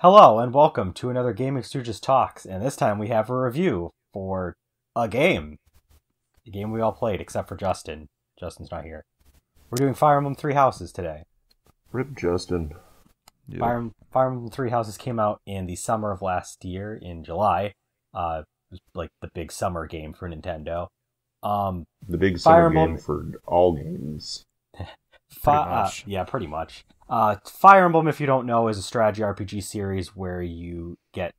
Hello and welcome to another GamingStooges Talks, and this time we have a review for a game we all played except for Justin. Justin's not here. We're doing Fire Emblem Three Houses today. Rip Justin. Yeah. Fire Emblem Three Houses came out in the summer of last year, in July. It was like the big summer game for Nintendo. The big summer game for all games. Yeah, pretty much. Fire Emblem, if you don't know, is a strategy RPG series where you get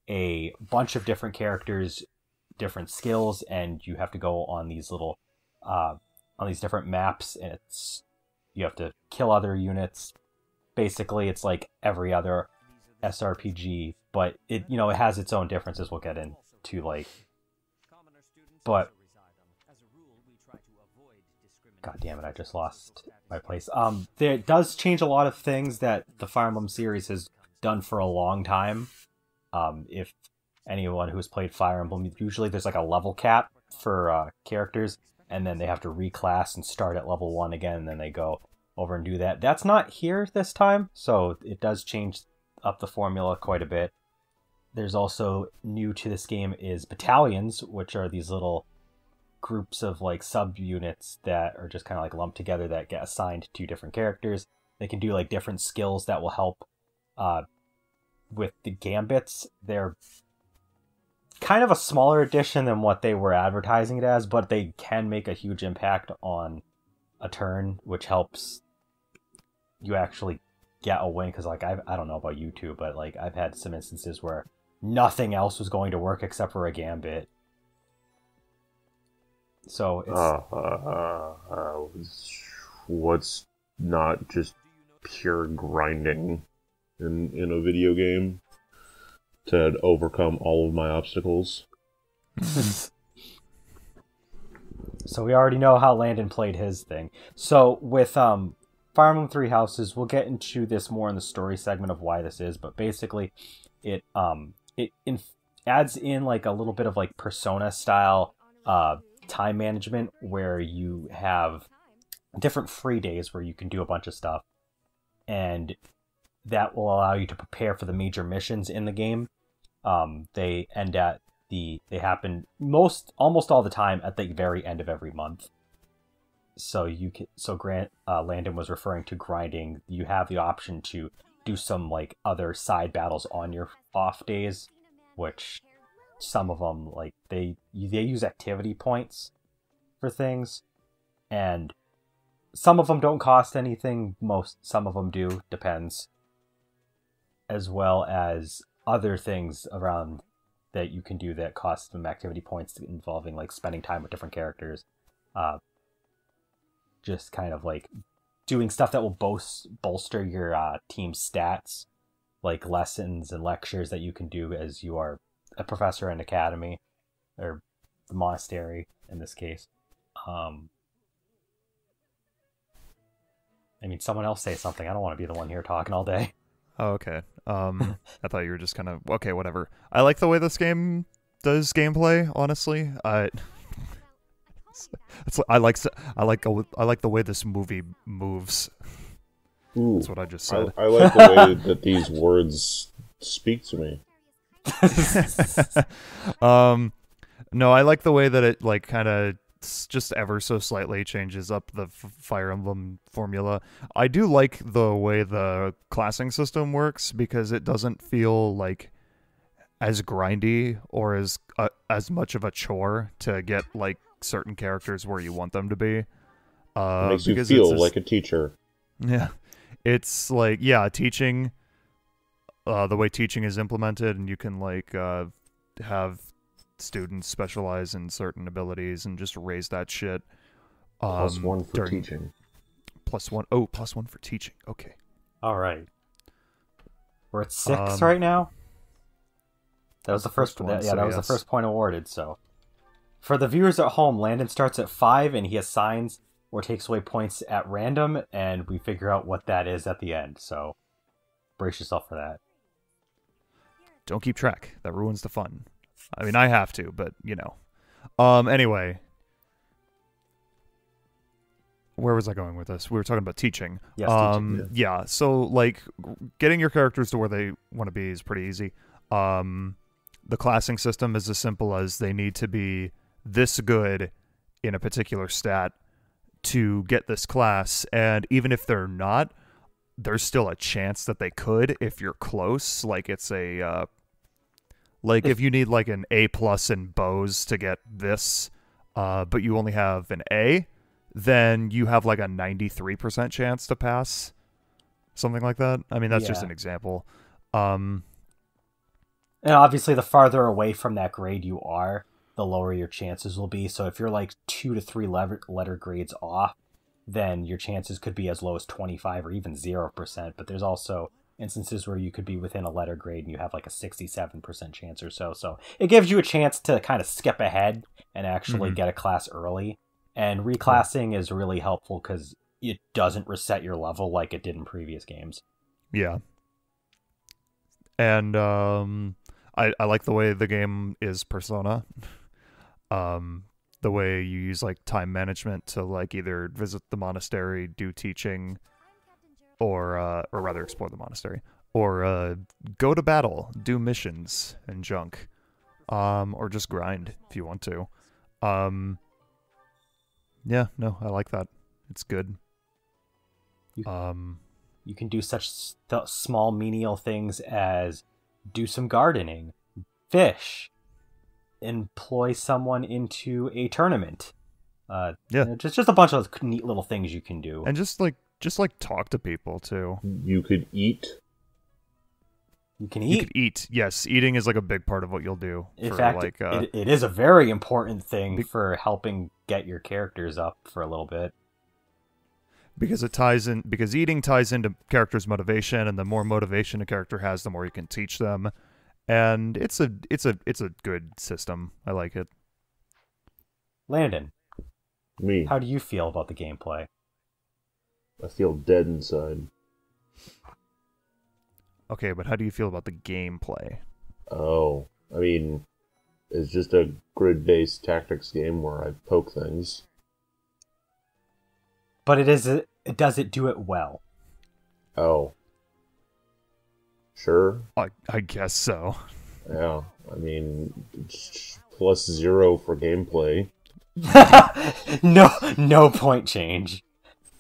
a bunch of different characters, different skills, and you have to go on these little, on these different maps, and you have to kill other units. Basically, it's like every other SRPG, but it has its own differences. We'll get into but God damn it, I just lost my place. There does change a lot of things that the Fire Emblem series has done for a long time. If anyone who's played Fire Emblem, usually there's like a level cap for characters, and then they have to reclass and start at level 1 again, and then they go over and do that. That's not here this time, so it does change up the formula quite a bit. There's also new to this game is battalions, which are these little groups of like subunits that are just kind of like lumped together that get assigned to different characters. They can do like different skills that will help with the gambits. They're kind of a smaller edition than what they were advertising it as, but they can make a huge impact on a turn, which helps you actually get a win. Because like I don't know about you two, but like I've had some instances where nothing else was going to work except for a gambit. So it's what's not just pure grinding in a video game to overcome all of my obstacles. So we already know how Landon played his thing. So with Fire Emblem Three Houses, we'll get into this more in the story segment of why this is, but basically it adds in like a little bit of like Persona style time management, where you have different free days where you can do a bunch of stuff, and that will allow you to prepare for the major missions in the game. They happen almost all the time at the very end of every month. So Landon was referring to grinding. You have the option to do some like other side battles on your off days, which some of them like they use activity points for things, and some of them don't cost anything. Some of them do, depends, as well as other things around that you can do that cost some activity points, involving like spending time with different characters, just kind of like doing stuff that will bolster your team's stats, like lessons and lectures that you can do as you are a professor in academy, or the monastery in this case. I mean, someone else say something. I don't want to be the one here talking all day. Oh, okay. I thought you were just kind of okay. Whatever. I like the way this game does gameplay. Honestly, I like the way this movie moves. Ooh, that's what I just said. I like the way that these words speak to me. No, I like the way that it like kind of just ever so slightly changes up the Fire Emblem formula. I do like the way the classing system works, because it doesn't feel like as grindy or as much of a chore to get like certain characters where you want them to be. It makes you feel like a teacher. Yeah, it's like teaching. The way teaching is implemented, and you can like have students specialize in certain abilities and just raise that shit. +1 for teaching. +1. Oh, +1 for teaching. Okay. All right. We're at 6 right now. That was the first one. That was the first point awarded. So, for the viewers at home, Landon starts at 5, and he assigns or takes away points at random, and we figure out what that is at the end. So, brace yourself for that. Don't keep track. That ruins the fun. I mean, I have to, but you know. Anyway. where was I going with this? We were talking about teaching. Yes, teaching. Yeah. So like getting your characters to where they want to be is pretty easy. The classing system is as simple as they need to be this good in a particular stat to get this class, and even if they're not, there's still a chance that they could if you're close. Like it's a if you need like an A+ in bows to get this, but you only have an A, then you have like a 93% chance to pass, something like that. I mean, that's just an example. And obviously, the farther away from that grade you are, the lower your chances will be. So if you're like 2 to 3 letter grades off, then your chances could be as low as 25 or even 0%. But there's also instances where you could be within a letter grade and you have like a 67% chance or so. So it gives you a chance to kind of skip ahead and actually get a class early. And reclassing is really helpful because it doesn't reset your level like it did in previous games. Yeah. And I like the way the game is Persona. The way you use like time management to like either visit the monastery, do teaching, or rather explore the monastery, or go to battle, do missions and junk, or just grind if you want to. Yeah, no, I like that. It's good. You can do such small menial things as do some gardening, fish, employ someone into a tournament. Just a bunch of neat little things you can do. And just talk to people too. You could eat. You can eat. Yes, eating is like a big part of what you'll do. In fact, it is a very important thing for helping get your characters up for a little bit. Because eating ties into characters' motivation, and the more motivation a character has, the more you can teach them. And it's a good system. I like it. Landon, me. How do you feel about the gameplay? I feel dead inside. Okay, but how do you feel about the gameplay? Oh, I mean, it's just a grid-based tactics game where I poke things. But does it do it well? Oh. Sure. I guess so. Yeah, I mean, +0 for gameplay. No point change.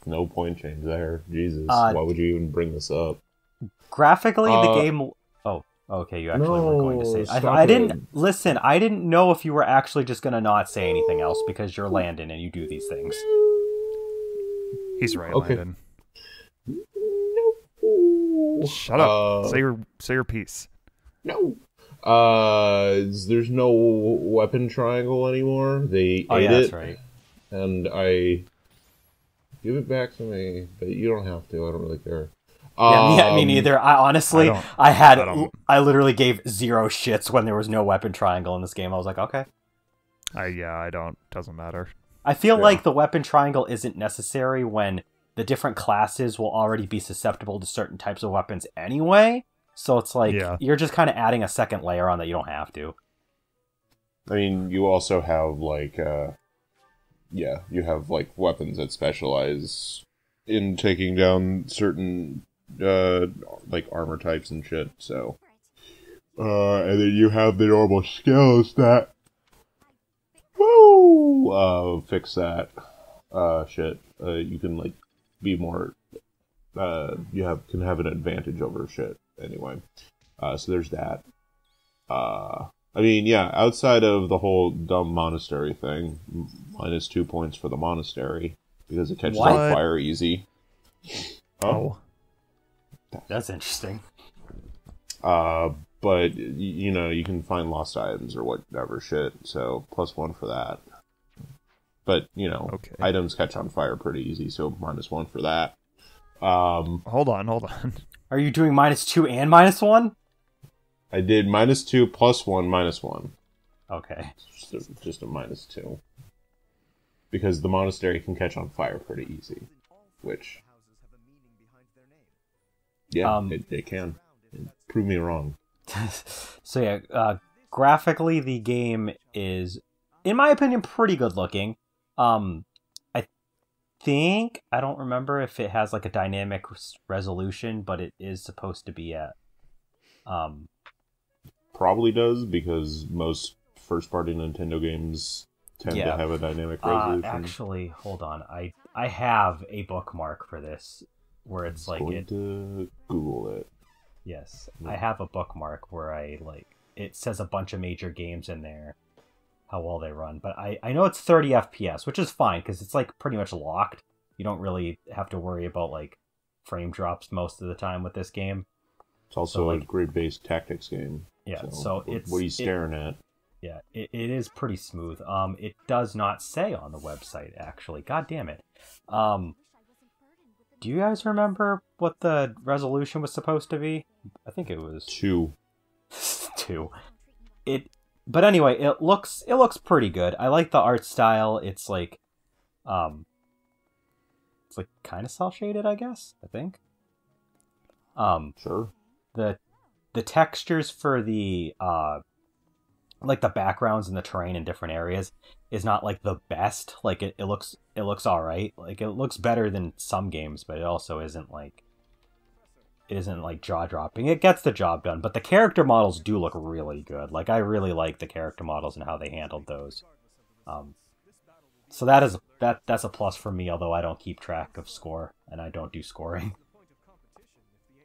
No point change there. Jesus, why would you even bring this up? Graphically, the game... Oh, okay, you actually were going to say... I didn't... Listen, I didn't know if you were actually just going to not say anything else because you're Landon and you do these things. He's right, okay. Landon. Shut up. Say your piece. No. There's no weapon triangle anymore. They ate it. That's right. And I give it back to me, but you don't have to. I don't really care. Me neither. I literally gave 0 shits when there was no weapon triangle in this game. I was like, okay. I don't. Doesn't matter. I feel like the weapon triangle isn't necessary when the different classes will already be susceptible to certain types of weapons anyway. So it's like, you're just kind of adding a second layer on that you don't have to. I mean, you also have, like, you have, like, weapons that specialize in taking down certain, like, armor types and shit, so. And then you have the normal skills that fix that shit. You can like be more can have an advantage over shit anyway. So there's that. I mean, yeah, outside of the whole dumb monastery thing, -2 points for the monastery because it catches on fire easy. Oh. That's interesting. But you know, you can find lost items or whatever shit, so +1 for that. But, you know, items catch on fire pretty easy, so -1 for that. Hold on. Are you doing -2 and -1? I did -2 +1 -1. Okay. Just a -2. Because the monastery can catch on fire pretty easy. Which... Yeah, it can. Prove me wrong. So yeah, graphically the game is, in my opinion, pretty good looking. I think, I don't remember if it has like a dynamic resolution, but it is supposed to be at Probably does, because most first-party Nintendo games tend to have a dynamic resolution. Actually, hold on. I have a bookmark for this where it's like going to Google it. Yes, I have a bookmark where it says a bunch of major games in there, how well they run. But I know it's 30 FPS, which is fine because it's like pretty much locked. You don't really have to worry about like frame drops most of the time with this game. It's also a grid-based tactics game. Yeah, so it's... What are you staring at? Yeah, it is pretty smooth. It does not say on the website, actually. God damn it. Do you guys remember what the resolution was supposed to be? I think it was 2. 2. But anyway, it looks pretty good. I like the art style. It's like kind of cel shaded, I guess. I think. Sure. The textures for the like the backgrounds and the terrain in different areas is not like the best. Like it looks all right. Like it looks better than some games, but it also isn't like jaw dropping. It gets the job done, but the character models do look really good. Like I really like the character models and how they handled those. So that's a plus for me, although I don't keep track of score and I don't do scoring.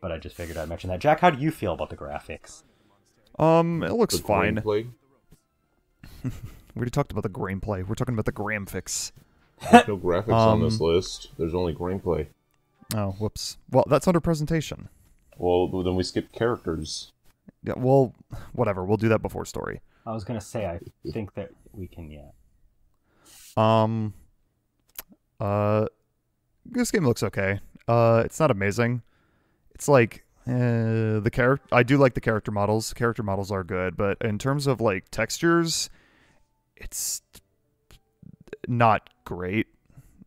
But I just figured I'd mention that. Jack, how do you feel about the graphics? It looks fine. Gameplay? We already talked about the gameplay. We're talking about the graphics. There's no graphics on this list. There's only gameplay. Oh, whoops. Well, that's under presentation. Well, then we skip characters. Yeah, well, whatever. We'll do that before story. I was gonna say, I think that we can, yeah. This game looks okay. It's not amazing. It's like I do like the character models. Character models are good, but in terms of like textures, it's not great.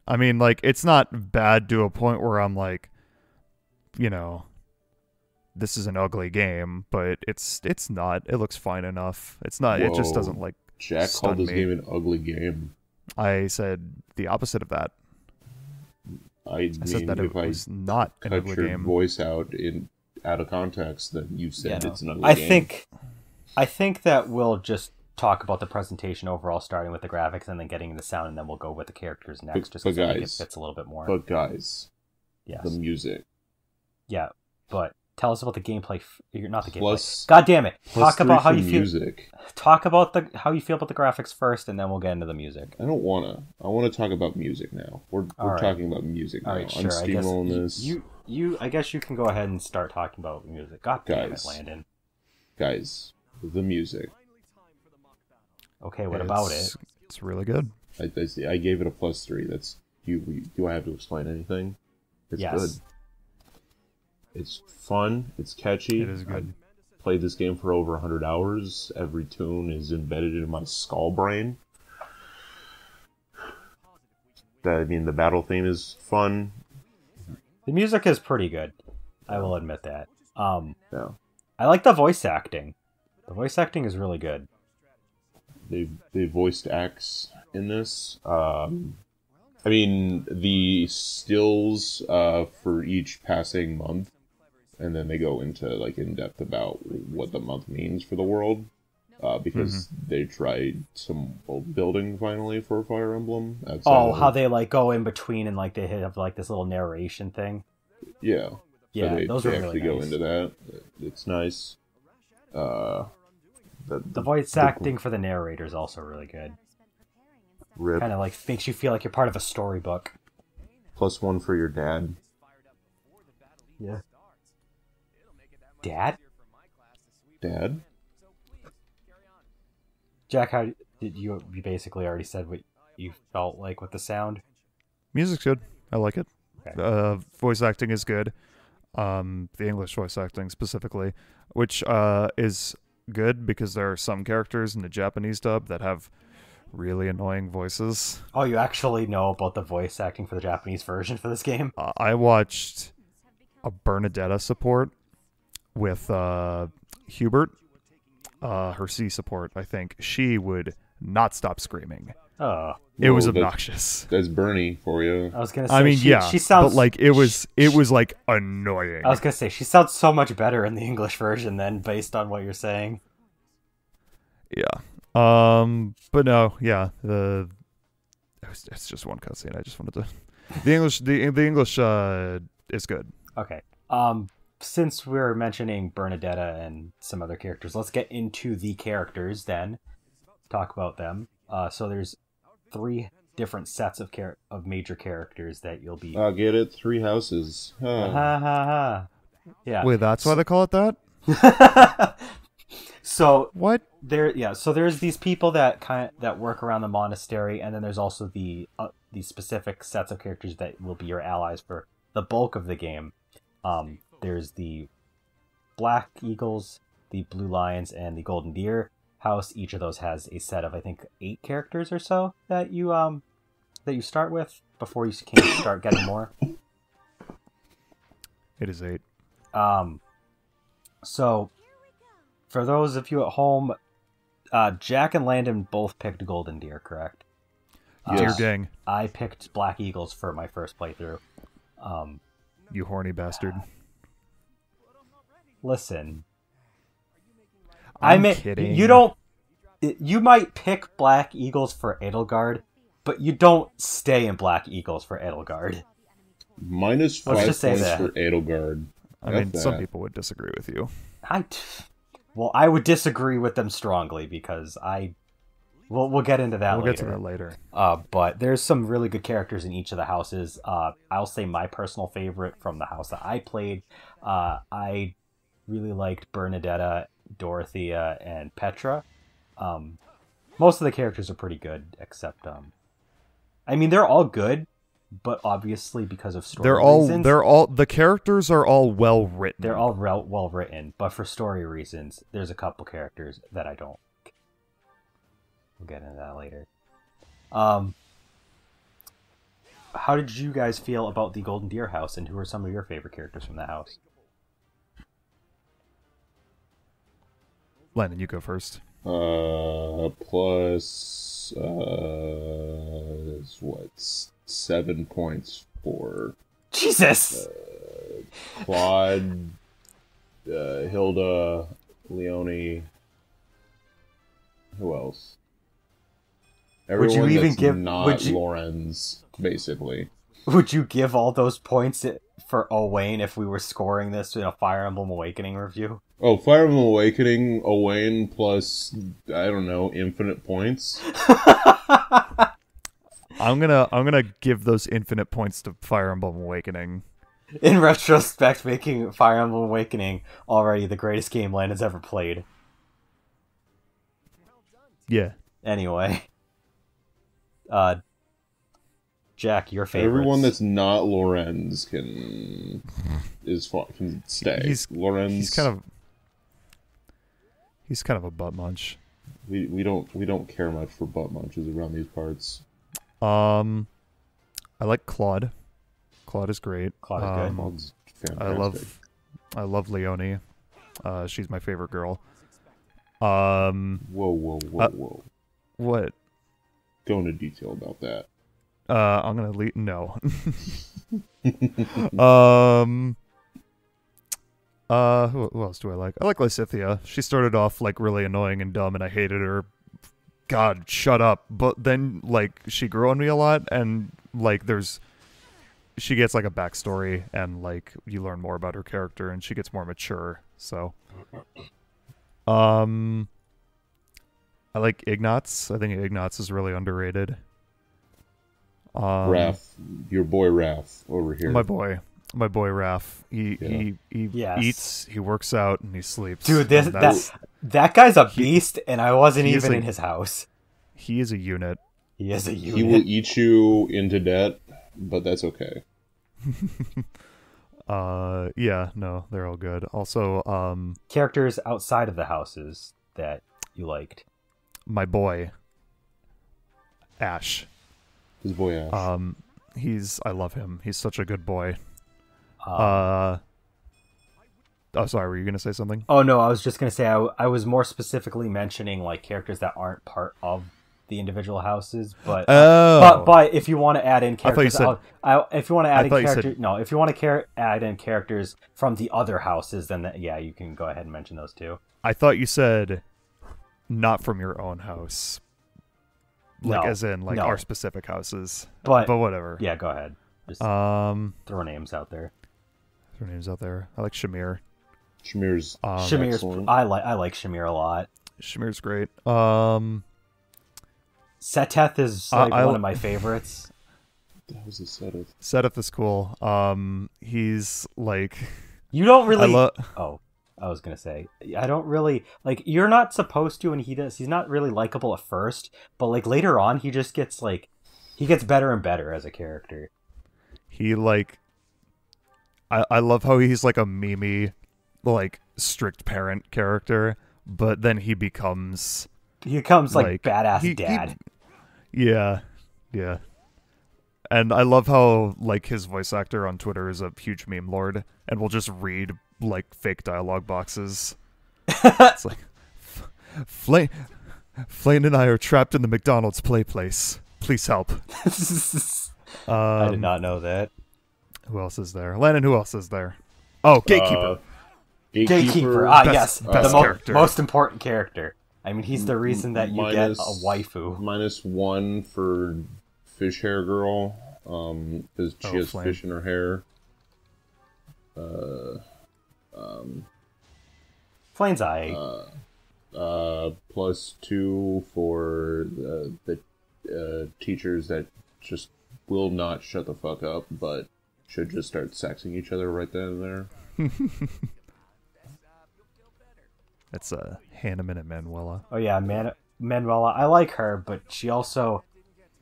I mean, like it's not bad to a point where I'm like, you know, this is an ugly game, but it's not. It looks fine enough. It's not. Whoa. It just doesn't like. Jack called this game an ugly game. I said the opposite of that. I said that it was not an ugly game. Cut your voice out of context, then you said it's an ugly game. I think that we'll just talk about the presentation overall, starting with the graphics and then getting the sound, and then we'll go with the characters next, just because I think it fits a little bit more. But guys, yes. The music. Yeah, but tell us about the gameplay. Not the gameplay. God damn it! Talk about how you feel. Music. Talk about how you feel about the graphics first, and then we'll get into the music. I don't wanna. I want to talk about music now. We're talking about music now. All right, sure. I'm steamrolling this. I guess you can go ahead and start talking about music. God damn it, Landon. Guys, the music. Okay, what about it? It's really good. I gave it a +3. That's do I have to explain anything? It's good. It's fun. It's catchy. It is good. I played this game for over 100 hours. Every tune is embedded in my skull brain. The battle theme is fun. The music is pretty good. I will admit that. Yeah. I like the voice acting. The voice acting is really good. They voiced acts in this. The stills for each passing month, and then they go into like in depth about what the month means for the world, because they tried some world building finally for Fire Emblem. How they like go in between and like they have like this little narration thing. Yeah, yeah, so those are really nice. Go into that. It's nice. The voice acting for the narrator is also really good. Kind of like makes you feel like you're part of a storybook. +1 for your dad. Yeah. Dad? Jack, how did you basically already said what you felt like with the sound? Music's good. I like it. Okay. Voice acting is good. The English voice acting specifically, which is good because there are some characters in the Japanese dub that have really annoying voices. Oh, you actually know about the voice acting for the Japanese version for this game? I watched a Bernadetta support with Hubert, her C support, I think. She would not stop screaming. Oh, It was Whoa, obnoxious. That's Bernie for you. I was gonna say. I mean, she sounds. but like it was like annoying. I was gonna say she sounds so much better in the English version than based on what you're saying. Yeah. But no, yeah. It's just one cutscene. I just wanted to. The English is good. Okay. Since we're mentioning Bernadetta and some other characters, let's get into the characters then. Talk about them. So there's 3 different sets of major characters that you'll be. Get it? 3 houses. Ha ha ha. Yeah. Wait, that's why they call it that? So What? So there's these people that work around the monastery, and then there's also the specific sets of characters that will be your allies for the bulk of the game. There's the Black Eagles, the Blue Lions, and the Golden Deer house. Each of those has a set of, I think, 8 characters or so that you start with before you can start getting more. It is 8. So for those of you at home, Jack and Landon both picked Golden Deer, correct? Dear dang. I picked Black Eagles for my first playthrough. You horny bastard. Listen, I'm kidding. You might pick Black Eagles for Edelgard, but you don't stay in Black Eagles for Edelgard. Minus 5 Let's points just say that. for Edelgard. I mean, some people would disagree with you. I would disagree with them strongly because we'll get into that later. We'll get to that later. But there's some really good characters in each of the houses. I'll say my personal favorite from the house that I played, I really liked Bernadetta, Dorothea, and Petra. Most of the characters are pretty good, except I mean, they're all good, but obviously because of story reasons, the characters are all well written. They're all well written, but for story reasons, there's a couple characters that I don't like. We'll get into that later. How did you guys feel about the Golden Deer house, and who are some of your favorite characters from that house? Landon, you go first. Plus, what? 7 points for Jesus. Claude, Hilda, Leonie. Who else? Everyone Would you even that's give not Lorenz, basically. Would you give all those points for Owain if we were scoring this in a Fire Emblem Awakening review? Oh, Fire Emblem Awakening, Owain plus, I don't know, infinite points. I'm gonna give those infinite points to Fire Emblem Awakening. In retrospect, making Fire Emblem Awakening already the greatest game Land has ever played. Yeah. Anyway. Jack, your favorite. Everyone that's not Lorenz can stay. Lorenz. He's kind of a butt munch. We don't care much for butt munches around these parts. I like Claude. Claude is great. Claude is good. Claude's fantastic. I love Leonie. She's my favorite girl. Whoa. What? Go into detail about that. I'm gonna leave. No. Who else do I like? I like Lysithea. She started off like really annoying and dumb, and I hated her. God, shut up. But then, like, she grew on me a lot, and like, she gets like a backstory, and like, you learn more about her character, and she gets more mature. So, I like Ignatz. I think Ignatz is really underrated. Raph, your boy Raph over here. My boy Raph. He eats, he works out, and he sleeps. Dude, that guy's a beast, and I wasn't even in his house. He is a unit. He is a unit. He will eat you into debt, but that's okay. Yeah, no, they're all good. Also, characters outside of the houses that you liked. My boy, Ash. His boy Ash. I love him. He's such a good boy. Oh, sorry, were you gonna say something? Oh no, I was just gonna say I was more specifically mentioning like characters that aren't part of the individual houses, but Oh. if you want to add in characters, if you want to add in characters, if you want to add in characters from the other houses, then you can go ahead and mention those too. I thought you said not from your own house, like as in like our specific houses. But whatever. Yeah, go ahead. Just throw names out there. Throw names out there. I like Shamir. Shamir's excellent. I like Shamir a lot. Shamir's great. Seteth is one of my favorites. That was a Seteth. Seteth is cool. He's like you don't really. I was gonna say I don't really like. You're not supposed to, and he does. He's not really likable at first, but like later on, he just gets he gets better and better as a character. He like. I love how he's like a memey, like strict parent character, but then he becomes like badass dad. Yeah. And I love how like his voice actor on Twitter is a huge meme lord and will just read like fake dialogue boxes. It's like Flane and I are trapped in the McDonald's play place. Please help. I did not know that. Who else is there? Landon, who else is there? Oh, Gatekeeper. Gatekeeper. Yes. The most important character. I mean, he's the reason that you get a waifu. -1 for fish hair girl, because she has Flame. fish in her hair. Flame's eye. +2 for the teachers that just will not shut the fuck up, but should just start sexing each other right then and there. That's Hannah Minute Manuela. Oh yeah, Manuela. I like her, but she also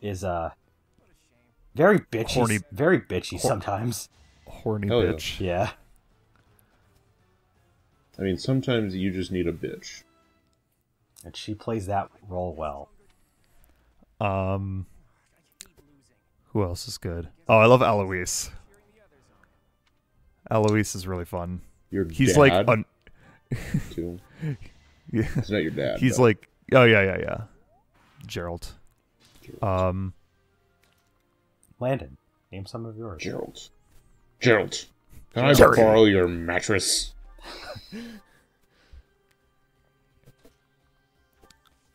is very bitchy. Very bitchy sometimes. Horny Hell bitch. Yeah. I mean, sometimes you just need a bitch. And she plays that role well. Who else is good? Oh, I love Eloise. Eloise is really fun. He's like too. Yeah. He's not your dad. He's like yeah. Gerald. Landon, name some of yours. Gerald. Can I borrow your mattress?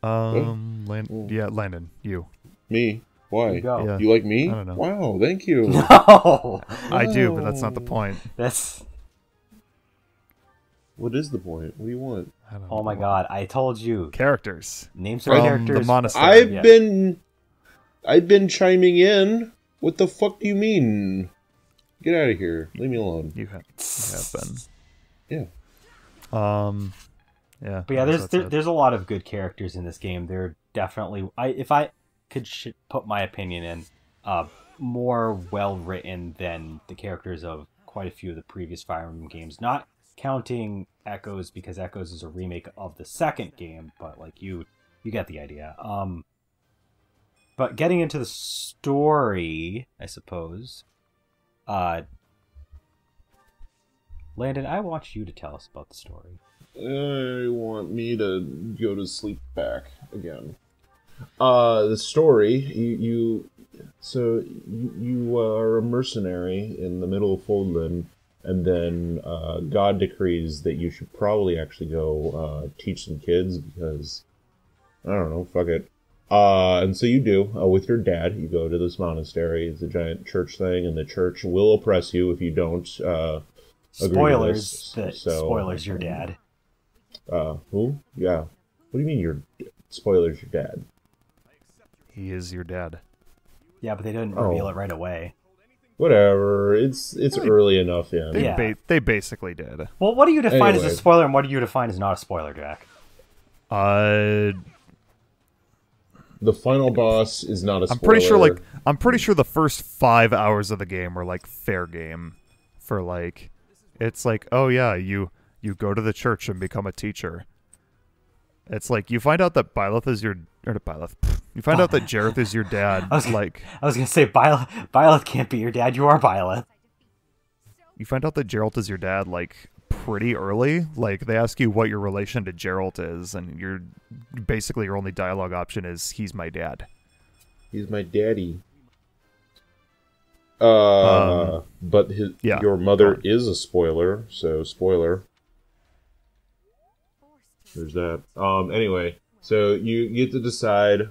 Landon, you. Me? Why? You go. Yeah. You like me? I don't know. Wow, thank you. No. I do, but that's not the point. What is the point? What do you want? I don't Oh know. my god! I told you. Characters. Name some From characters. the monastery. I've been chiming in. What the fuck do you mean? Get out of here. Leave me alone. You have been. Yeah. Yeah. But yeah, there's a lot of good characters in this game. They're definitely, if I could put my opinion in, more well written than the characters of quite a few of the previous Fire Emblem games. Not counting Echoes, because Echoes is a remake of the second game, but like you get the idea. But getting into the story, I suppose. Landon, I want you to tell us about the story. I want me to go to sleep back again. The story, you are a mercenary in the middle of Foldland, and then God decrees that you should probably actually go teach some kids, because, I don't know, fuck it. And so you do, with your dad. You go to this monastery. It's a giant church thing, and the church will oppress you if you don't Spoilers. Spoilers, your dad. Who? Yeah. What do you mean spoilers, your dad? He is your dad. Yeah, but they didn't reveal it right away. Whatever. It's early enough in. They basically did. Well, what do you define as a spoiler, and what do you define as not a spoiler, Jack? The final boss is not a spoiler. I'm pretty sure the first 5 hours of the game were like fair game for like, it's like, oh yeah, you go to the church and become a teacher. It's like you find out that you find out that Jareth is your dad. I was gonna say Byleth can't be your dad. You are Byleth. You find out that Geralt is your dad like pretty early. Like, they ask you what your relation to Geralt is, and basically your only dialogue option is, he's my dad. He's my daddy. Um, But your mother is a spoiler, so spoiler. There's that. Anyway, so you get to decide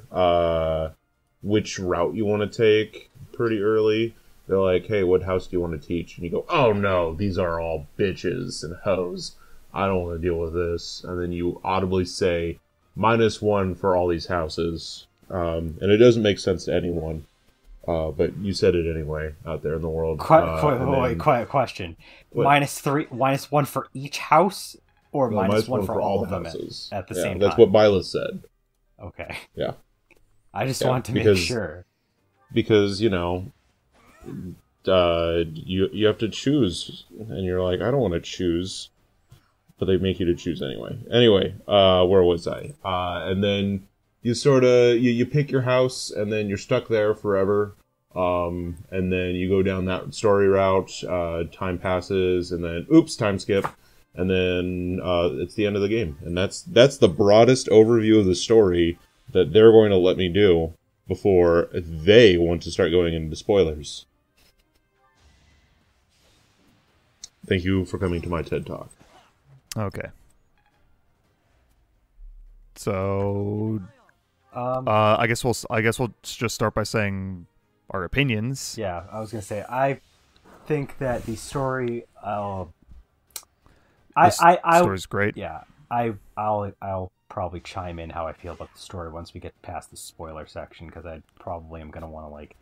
which route you want to take pretty early. They're like, hey, what house do you want to teach? And you go, oh no, these are all bitches and hoes. I don't want to deal with this. And then you audibly say, -1 for all these houses. And it doesn't make sense to anyone. But you said it anyway out there in the world. Quiet question. What? -1 for each house, or No, -1 for all of them houses. at the same time? That's what Mila said. Okay. Yeah. I just want to make sure. Because, you know, you have to choose, and you're like, I don't want to choose. But they make you to choose anyway. Anyway, where was I? And then you sort of, you pick your house, and then you're stuck there forever. And then you go down that story route, time passes, and then, oops, time skip. And then it's the end of the game. And that's the broadest overview of the story that they're going to let me do before they want to start going into spoilers. Thank you for coming to my TED Talk. Okay. So, I guess we'll just start by saying our opinions. Yeah, I was gonna say, I think that the story. Story's great. Yeah, I'll probably chime in how I feel about the story once we get past the spoiler section, because I probably am gonna want to like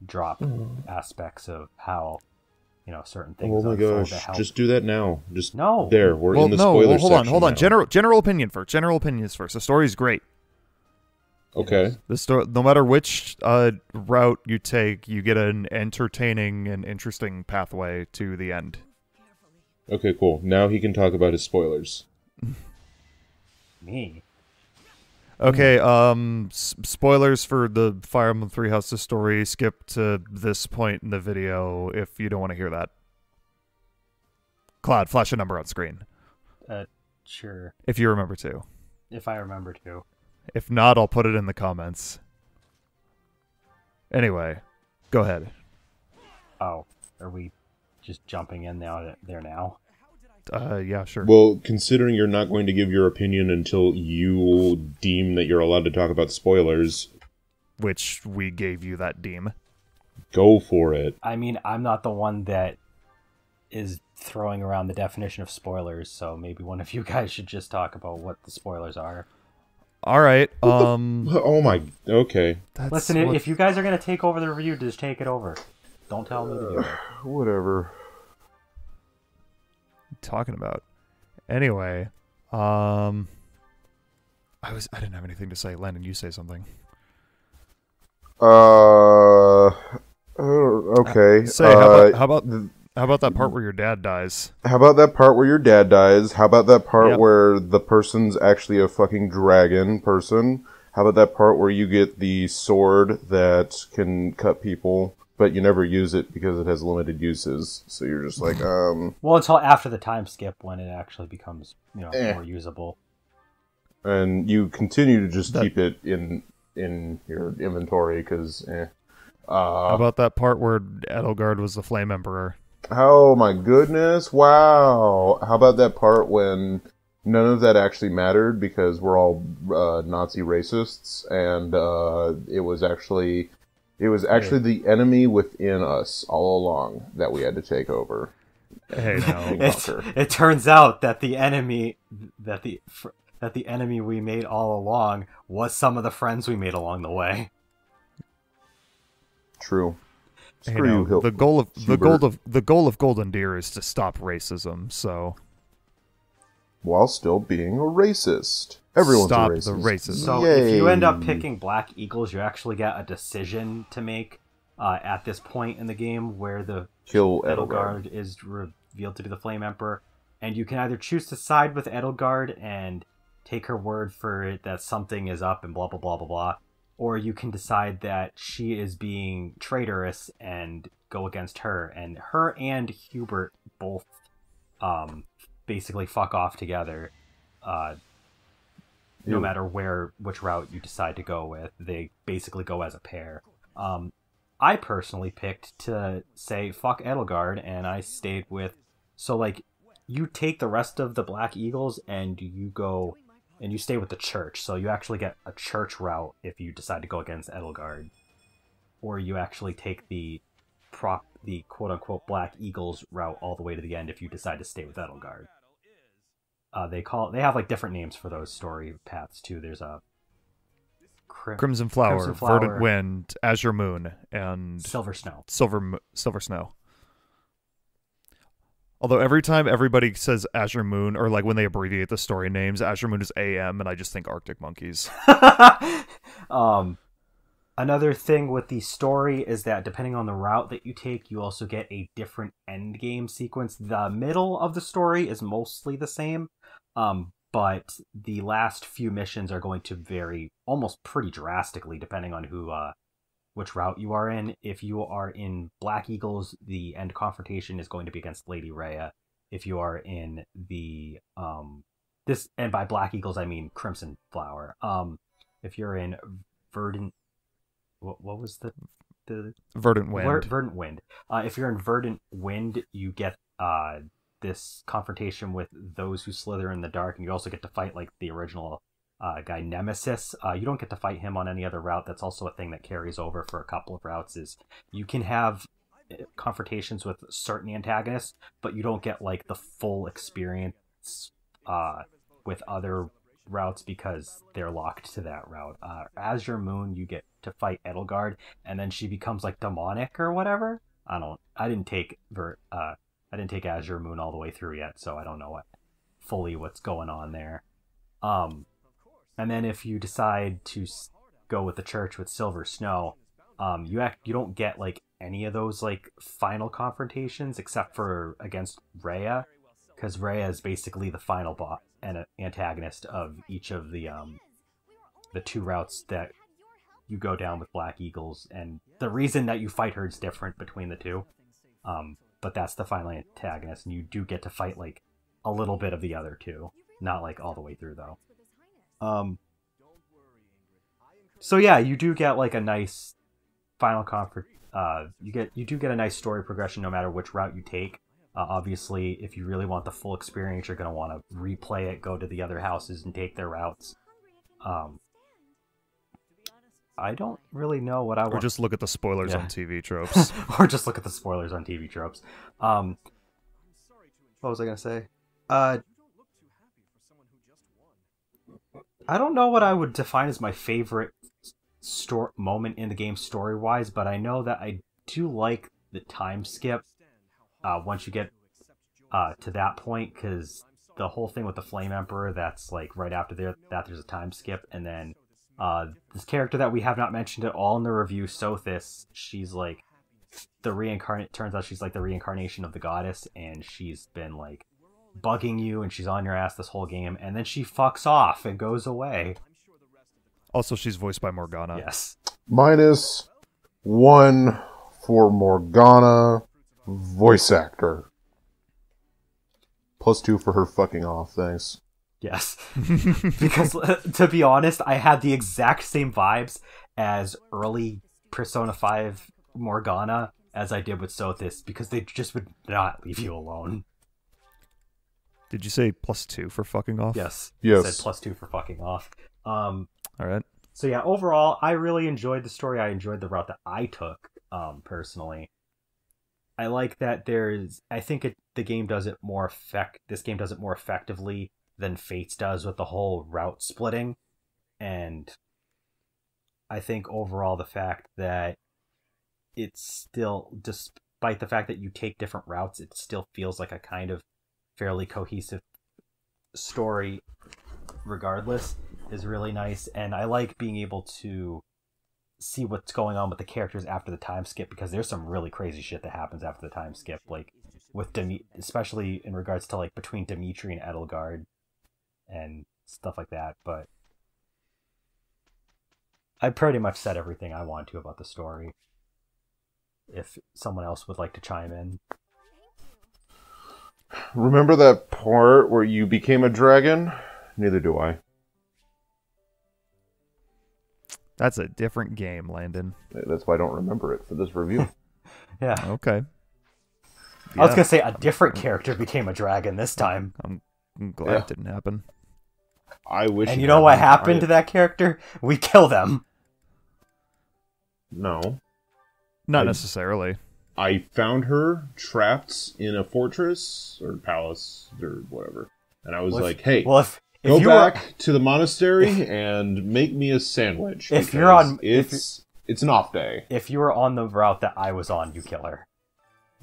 drop aspects of how, you know, certain things. Oh my gosh! Just do that now. Just no. There, we're in the spoiler section. Hold on. Now. General opinion first. General opinions first. The story's great. Okay. The story, no matter which route you take, you get an entertaining and interesting pathway to the end. Okay, cool. Now he can talk about his spoilers. Me. Okay, spoilers for the Fire Emblem Three Houses story. Skip to this point in the video if you don't want to hear that. Cloud, flash a number on screen. Sure. If you remember to. If I remember to. If not, I'll put it in the comments. Anyway, go ahead. Oh, are we just jumping in there now? Yeah, sure. Well, considering you're not going to give your opinion until you deem that you're allowed to talk about spoilers, which we gave you that deem. Go for it. I mean, I'm not the one that is throwing around the definition of spoilers, so maybe one of you guys should just talk about what the spoilers are. All right. Oh my. Okay. Listen, if you guys are going to take over the review, just take it over. Don't tell me to do it. Whatever. Talking about. Anyway, I didn't have anything to say. Landon, you say something. Okay. How about that part where your dad dies? How about that part where your dad dies? How about that part where the person's actually a fucking dragon person? How about that part where you get the sword that can cut people, but you never use it because it has limited uses? So you're just like, Well, until after the time skip when it actually becomes, more usable. And you continue to just keep it in your inventory because, How about that part where Edelgard was the Flame Emperor? Oh my goodness, wow. How about that part when none of that actually mattered because we're all Nazi racists, and it was actually the enemy within us all along that we had to take over. Hey, no. It turns out that the enemy we made all along was some of the friends we made along the way. True. The goal of Golden Deer is to stop racism. So, while still being a racist, everyone's stop a racist. The racism. So, if you end up picking Black Eagles, you actually get a decision to make at this point in the game where the kill Edelgard is revealed to be the Flame Emperor, and you can either choose to side with Edelgard and take her word for it that something is up and blah blah blah blah blah. Or you can decide that she is being traitorous and go against her. And her and Hubert both basically fuck off together. No matter which route you decide to go with, they basically go as a pair. I personally picked to say fuck Edelgard, and I stayed with. So like, you take the rest of the Black Eagles and you go and you stay with the church. So you actually get a church route if you decide to go against Edelgard, or you actually take the quote unquote Black Eagles route all the way to the end if you decide to stay with Edelgard. They have like different names for those story paths too. There's a Crimson Flower, Verdant Wind, Azure Moon, and Silver Snow. Silver Snow. Although every time everybody says Azure Moon, or like when they abbreviate the story names, Azure Moon is AM, and I just think Arctic Monkeys. Another thing with the story is that depending on the route that you take, you also get a different end game sequence. The middle of the story is mostly the same, but the last few missions are going to vary almost pretty drastically depending on which route you are in. If you are in Black Eagles, the end confrontation is going to be against Lady Rhea. If you are in the and by Black Eagles I mean Crimson Flower. If you're in Verdant, what was the Verdant Wind. Verdant Wind. If you're in Verdant Wind, you get this confrontation with those who slither in the dark, and you also get to fight like the original guy Nemesis. You don't get to fight him on any other route. That's also a thing that carries over for a couple of routes. Is you can have confrontations with certain antagonists, but you don't get like the full experience with other routes because they're locked to that route. Azure Moon, you get to fight Edelgard, and then she becomes like demonic or whatever. I didn't take Azure Moon all the way through yet, so I don't know what's going on there. And then if you decide to go with the church with Silver Snow, you don't get like any of those like final confrontations except for against Rhea, because Rhea is basically the final boss and antagonist of each of the two routes that you go down with Black Eagles, and the reason that you fight her is different between the two. But that's the final antagonist, and you do get to fight like a little bit of the other two, not like all the way through though. So yeah, you do get like a nice final you do get a nice story progression no matter which route you take. Obviously, if you really want the full experience, you're going to want to replay it, go to the other houses, and take their routes. I don't really know what I want. Or just look at the spoilers on TV Tropes. Or just look at the spoilers on TV Tropes. What was I going to say? I don't know what I would define as my favorite moment in the game story-wise, but I know that I do like the time skip once you get to that point, because the whole thing with the Flame Emperor, that's like right after there's a time skip, and then this character that we have not mentioned at all in the review, Sothis, she's like turns out she's like the reincarnation of the goddess, and she's been like bugging you, and she's on your ass this whole game, and then she fucks off and goes away. Also, she's voiced by Morgana. Yes. -1 for Morgana voice actor. +2 for her fucking off, thanks. Yes. Because, to be honest, I had the exact same vibes as early Persona 5 Morgana as I did with Sothis, because they just would not leave you alone. Did you say +2 for fucking off? Yes. Yes. I said +2 for fucking off. All right. So yeah, overall, I really enjoyed the story. I enjoyed the route that I took, personally. I like that I think the game does it more this game does it more effectively than Fates does with the whole route splitting. And I think overall the fact that it's still, despite the fact that you take different routes, it still feels like a kind of fairly cohesive story regardless, is really nice. And I like being able to see what's going on with the characters after the time skip, because there's some really crazy shit that happens after the time skip, like with especially in regards to like between Dimitri and Edelgard and stuff like that. But I pretty much said everything I want to about the story. If someone else would like to chime in. Remember that part where you became a dragon? Neither do I. That's a different game, Landon. That's why I don't remember it for this review. Yeah. Okay. I was gonna say a different character became a dragon this time. I'm glad it didn't happen. I wish. And you know what happened to that character? We kill them. No. Not necessarily. I found her trapped in a fortress or palace or whatever. And I was like, hey, go back to the monastery and make me a sandwich. If you're on... It's an off day. If you were on the route that I was on, you kill her.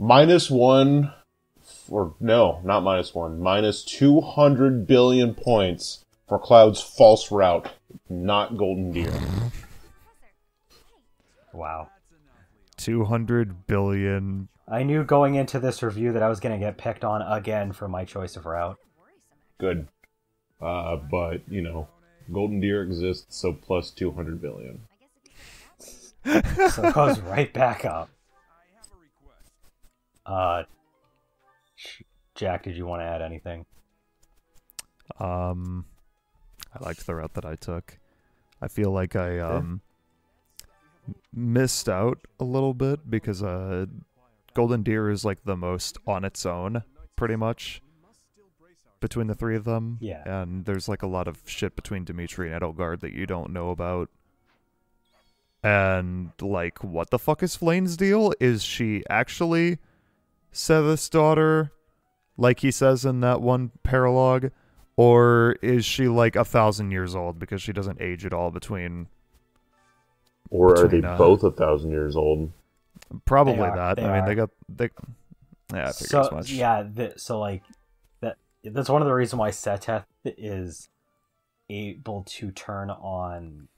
-1... Or, no, not -1. Minus 200 billion points for Cloud's false route, not Golden Deer. Wow. 200 billion. I knew going into this review that I was going to get picked on again for my choice of route. Good. But, you know, Golden Deer exists, so plus 200 billion. So it goes right back up. Jack, did you want to add anything? I liked the route that I took. I feel like I missed out a little bit because Golden Deer is like the most on its own, pretty much, between the three of them. Yeah. And there's like a lot of shit between Dimitri and Edelgard that you don't know about. And like, what the fuck is Flane's deal? Is she actually Seth's daughter, like he says in that one paralogue? Or is she like 1,000 years old because she doesn't age at all between... Or are they both 1,000 years old? Probably that. I mean, they yeah, I figured so, as much. Yeah, so like that's one of the reasons why Seteth is able to turn on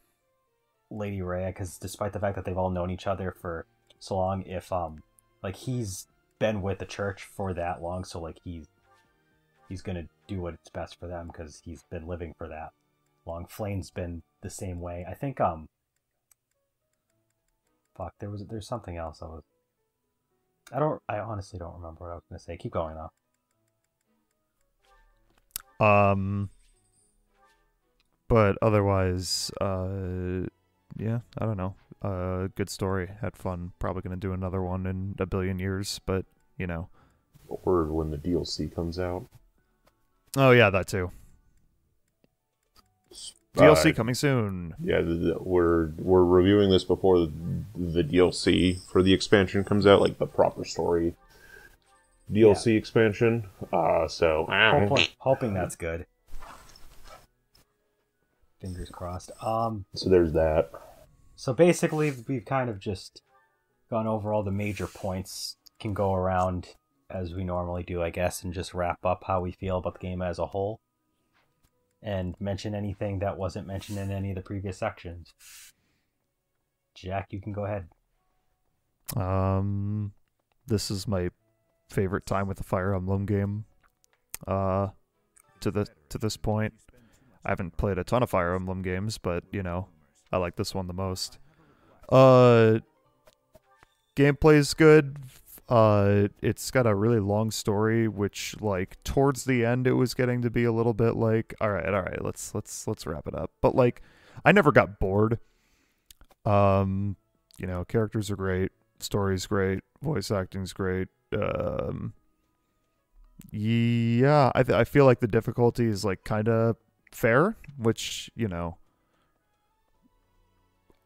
Lady Rhea, because despite the fact that they've all known each other for so long, if like he's been with the church for that long, so like he's gonna do what's best for them because he's been living for that long. Flame's been the same way. I think fuck, there's something else I honestly don't remember what I was gonna say. Keep going though. But otherwise, yeah, I don't know. Good story. Had fun. Probably gonna do another one in a billion years, but you know. Or when the DLC comes out. Oh yeah, that too. DLC coming soon. Yeah, we're reviewing this before the DLC for the expansion comes out, like the proper story DLC expansion. So hoping that's good. Fingers crossed. So there's that. So basically, we've kind of just gone over all the major points. Can go around as we normally do, I guess, and just wrap up how we feel about the game as a whole. And mention anything that wasn't mentioned in any of the previous sections. Jack, you can go ahead. This is my favorite time with the Fire Emblem game. To this point, I haven't played a ton of Fire Emblem games, but you know, I like this one the most. Gameplay's good. It's got a really long story, which like towards the end it was getting to be a little bit like, all right, let's wrap it up. But like, I never got bored. You know, characters are great, story's great, voice acting's great. Yeah, I feel like the difficulty is like kind of fair, which, you know,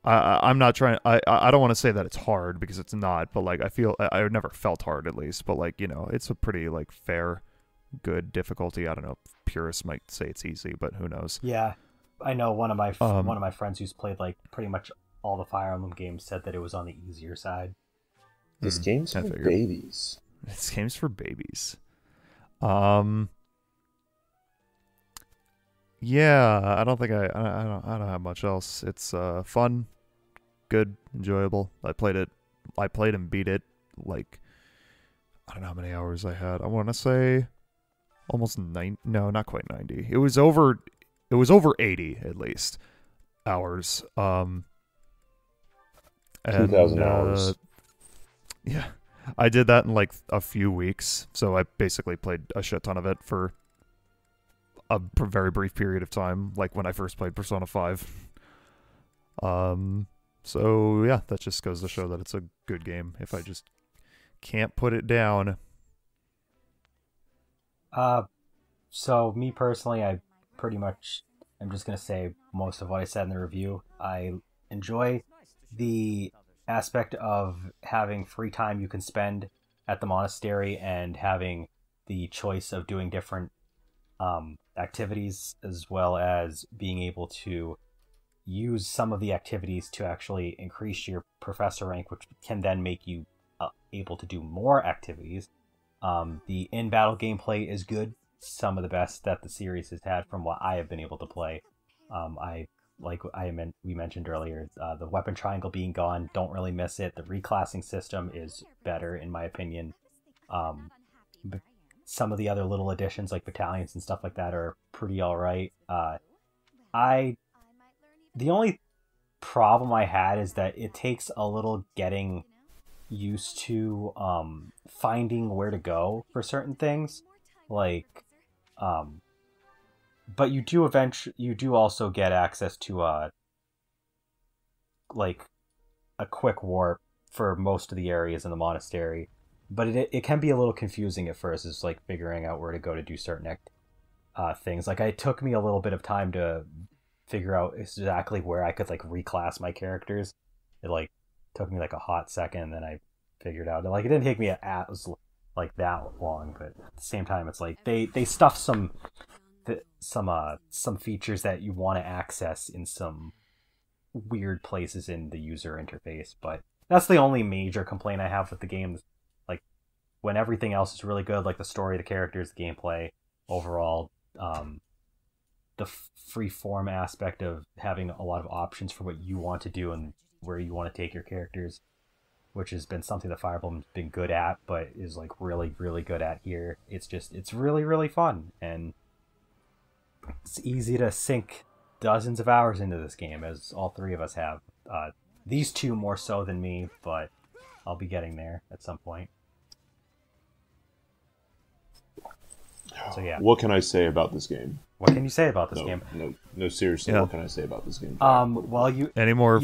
I'm not trying. I don't want to say that it's hard because it's not, but like I never felt hard at least. But like, you know, it's a pretty like fair, good difficulty. I don't know. Purists might say it's easy, but who knows? Yeah, I know one of my friends who's played like pretty much all the Fire Emblem games said that it was on the easier side. This game's for babies. This game's for babies. Yeah, I don't think I don't have much else. It's fun, good, enjoyable. I played and beat it like, I don't know how many hours I had. I want to say almost 90. No, not quite 90. It was over 80 at least hours. And, 2,000 hours. Yeah. I did that in like a few weeks, so I basically played a shit ton of it for a very brief period of time, like when I first played Persona 5. So yeah, that just goes to show that it's a good game if I just can't put it down. So me personally, I pretty much I'm just gonna say most of what I said in the review. I enjoy the aspect of having free time you can spend at the monastery and having the choice of doing different activities, as well as being able to use some of the activities to actually increase your professor rank, which can then make you able to do more activities. The in-battle gameplay is good, some of the best that the series has had from what I have been able to play. We mentioned earlier, the weapon triangle being gone, don't really miss it. The reclassing system is better in my opinion. Some of the other little additions like battalions and stuff like that are pretty alright. The only problem I had is that it takes a little getting used to finding where to go for certain things, like but you do also get access to like a quick warp for most of the areas in the monastery, but it can be a little confusing at first. It's like figuring out where to go to do certain things. Like it took me a little bit of time to figure out exactly where I could like reclass my characters. It like took me like a hot second, and then I figured out. Like it didn't take me like that long, but at the same time, it's like they stuff some features that you want to access in some weird places in the user interface. But that's the only major complaint I have with the game. Like when everything else is really good, like the story, the characters, the gameplay, overall, the free form aspect of having a lot of options for what you want to do and where you want to take your characters, which has been something that Fire Emblem's been good at, but is like really, really good at here. It's really, really fun, and it's easy to sink dozens of hours into this game, as all three of us have. These two more so than me, but I'll be getting there at some point. So yeah. What can I say about this game? What can you say about this game? No, seriously. Yeah. What can I say about this game? Well, Any more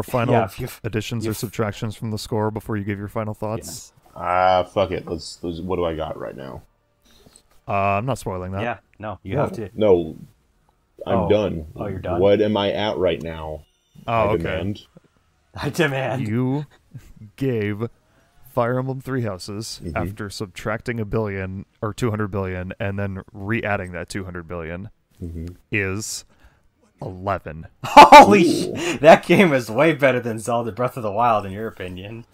final additions or you've- subtractions from the score before you give your final thoughts? Fuck it. Let's. What do I got right now? I'm not spoiling that. Yeah, no, you have to. No, I'm done. Oh, you're done? What am I at right now? Oh, I okay. demand. I demand. You gave Fire Emblem Three Houses after subtracting 1 billion or 200 billion and then re-adding that 200 billion is 11. Holy that game is way better than Zelda Breath of the Wild, in your opinion.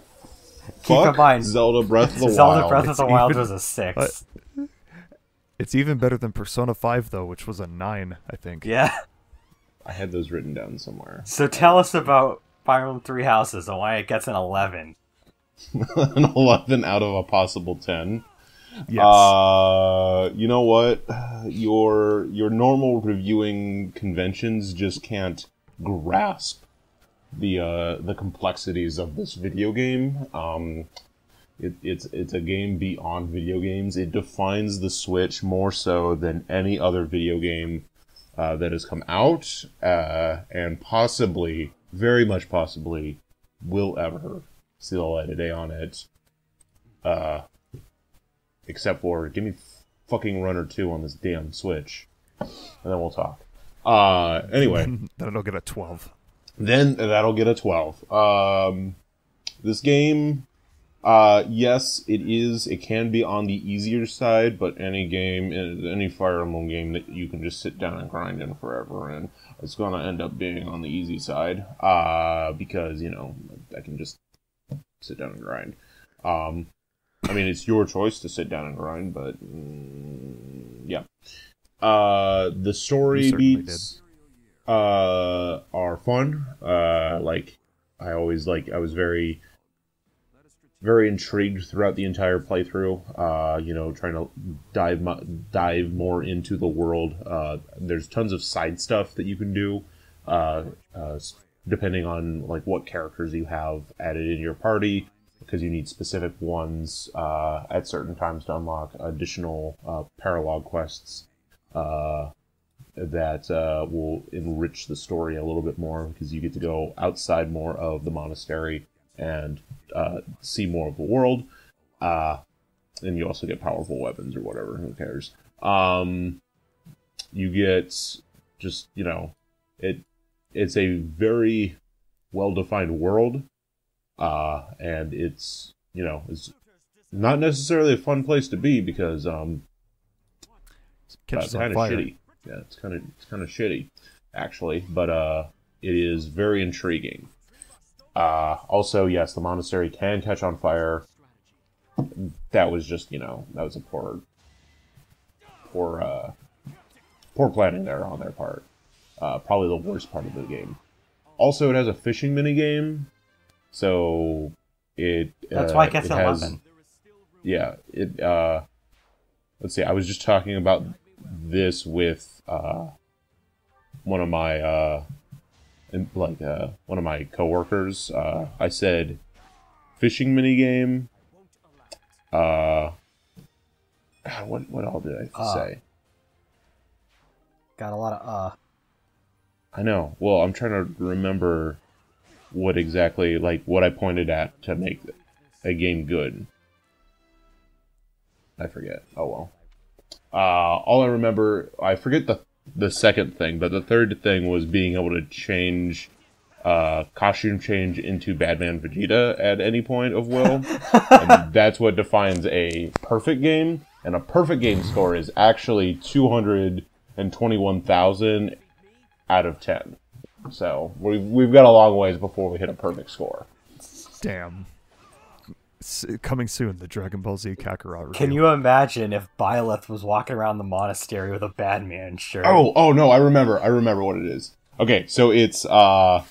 Keep in mind, Zelda Breath of the Zelda Wild. Breath of the Wild was a 6. It's even better than Persona 5 though, which was a 9, I think. Yeah. I had those written down somewhere. So tell us about Fire Emblem Three Houses and why it gets an 11. An 11 out of a possible 10. Yes. You know what? Your normal reviewing conventions just can't grasp the complexities of this video game. It's a game beyond video games. It defines the Switch more so than any other video game that has come out, and possibly, very much possibly, will ever see the light of day on it. Except for, give me fucking Runner 2 on this damn Switch. And then we'll talk. Anyway. Then it'll get a 12. Then that'll get a 12. This game, yes, it can be on the easier side, but any Fire Emblem game that you can just sit down and grind in forever, and it's gonna end up being on the easy side, because, I can just sit down and grind. I mean, it's your choice to sit down and grind, but yeah. The story beats are fun. I was very, very intrigued throughout the entire playthrough. Trying to dive more into the world. There's tons of side stuff that you can do, depending on like what characters you have added in your party. because you need specific ones at certain times to unlock additional paralog quests that will enrich the story a little bit more, because you get to go outside more of the monastery and see more of the world. And you also get powerful weapons or whatever. Who cares? You get just, it's a very well-defined world. And it's not necessarily a fun place to be, because Catches it's on kind of fire. shitty. Yeah, it's kind of shitty, actually. But it is very intriguing. Also, yes, the monastery can catch on fire. That was just, that was a poor planning there on their part. Probably the worst part of the game. Also, it has a fishing mini game, so that's why it gets it has, 11. Yeah, let's see. I was just talking about this with one of my one of my coworkers. I said fishing mini game. God, what all did I say? Got a lot of I know. Well, I'm trying to remember what exactly, what I pointed at to make a game good. I forget. Oh well. All I remember, I forget the second thing, but the third thing was being able to change, costume change into Batman Vegeta at any point of will. And that's what defines a perfect game. And a perfect game score is actually 221,000 out of 10. So we've got a long ways before we hit a perfect score. Damn. Coming soon, the Dragon Ball Z Kakarot review. Can you imagine if Byleth was walking around the monastery with a Batman shirt? Oh no, I remember what it is. Okay, so it's to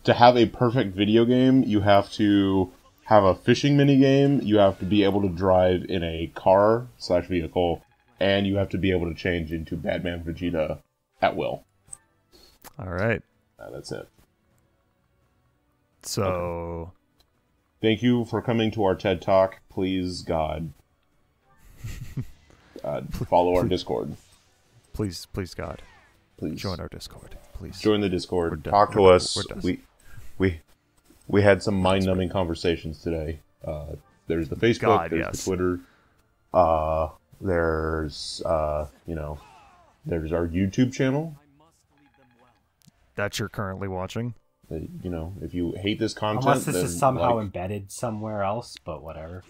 have a perfect video game, you have to have a fishing mini game, you have to be able to drive in a car/vehicle, and you have to be able to change into Batman Vegeta at will. All right. That's it. So, okay. Thank you for coming to our TED Talk. Please, God, follow our Discord. Please, God. Please join our Discord. Please join the Discord. Talk to us. We had some mind-numbing conversations today. There's the Facebook. God, there's yes. the Twitter. There's there's our YouTube channel that you're currently watching. If you hate this content, unless this is somehow embedded somewhere else, but whatever.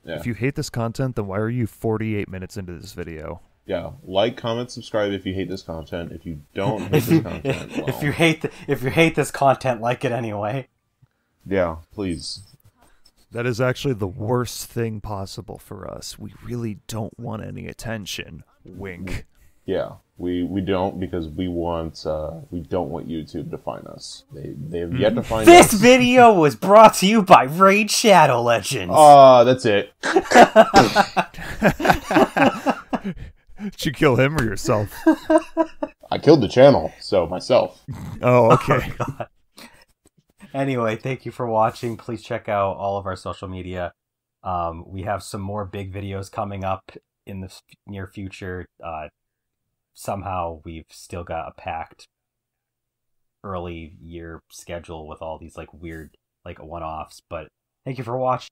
Yeah. If you hate this content, then why are you 48 minutes into this video? Yeah, like, comment, subscribe if you hate this content. If you don't hate this content, well, if you hate this content, like it anyway. Yeah, please. That is actually the worst thing possible for us. We really don't want any attention. Wink. Yeah, we don't, because we don't want YouTube to find us. They have yet to find us. This video was brought to you by Raid Shadow Legends. That's it. Did you kill him or yourself? I killed the channel, so myself. Oh, okay. Oh, God. Anyway, thank you for watching. Please check out all of our social media. We have some more big videos coming up in the near future. Somehow we've still got a packed early year schedule with all these weird one-offs. But thank you for watching.